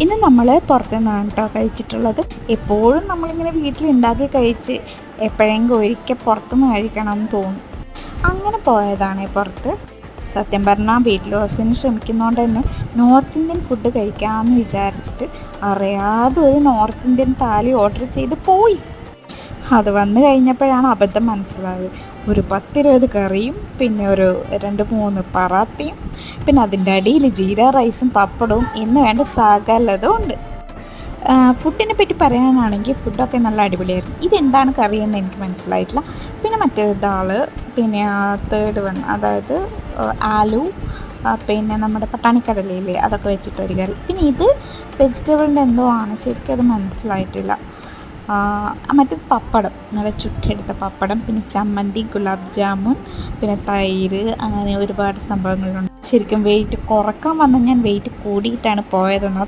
ഇന്ന് നമ്മൾ പുറത്തുനിന്നാണ് കേട്ടോ കഴിച്ചിട്ടുള്ളത്. എപ്പോഴും നമ്മളിങ്ങനെ വീട്ടിലുണ്ടാക്കി കഴിച്ച് എപ്പോഴെങ്കിലും ഒരിക്കൽ പുറത്തുനിന്ന് കഴിക്കണം എന്ന് തോന്നും. അങ്ങനെ പോയതാണ് പുറത്ത്. സത്യം പറഞ്ഞാൽ വെയിറ്റ് ലോസിന് ശ്രമിക്കുന്നതുകൊണ്ട് തന്നെ നോർത്ത് ഇന്ത്യൻ ഫുഡ് കഴിക്കാമെന്ന് വിചാരിച്ചിട്ട് അറിയാതെ ഒരു നോർത്ത് ഇന്ത്യൻ താലി ഓർഡർ ചെയ്ത് പോയി. അത് വന്നു കഴിഞ്ഞപ്പോഴാണ് അബദ്ധം മനസ്സിലായത്. ഒരു 10-20 കറിയും പിന്നെ ഒരു 2-3 പറാത്തയും പിന്നെ അതിൻ്റെ അടിയിൽ ജീര റൈസും പപ്പടവും എന്ന് വേണ്ട സകലതും ഉണ്ട്. ഫുഡിനെ പറ്റി പറയാനാണെങ്കിൽ ഫുഡൊക്കെ നല്ല അടിപൊളിയായിരുന്നു. ഇതെന്താണ് കറിയെന്ന് എനിക്ക് മനസ്സിലായിട്ടില്ല. പിന്നെ മറ്റേ ദാൾ, പിന്നെ തേർഡ് വൺ അതായത് ആലു, പിന്നെ നമ്മുടെ പട്ടാണിക്കടലയില്ലേ അതൊക്കെ വെച്ചിട്ടൊരു കറി. പിന്നെ ഇത് വെജിറ്റബിളിൻ്റെ എന്തോ ആണ്, ശരിക്കും അത് മനസ്സിലായിട്ടില്ല. മറ്റേത് പപ്പടം, നല്ല ചുട്ടെടുത്ത പപ്പടം, പിന്നെ ചമ്മന്തി, ഗുലാബ് ജാമുൻ, പിന്നെ തൈര്, അങ്ങനെ ഒരുപാട് സംഭവങ്ങളുണ്ട്. ശരിക്കും വെയിറ്റ് കുറക്കാൻ വന്ന ഞാൻ വെയിറ്റ് കൂടിയിട്ടാണ് പോയതെന്ന്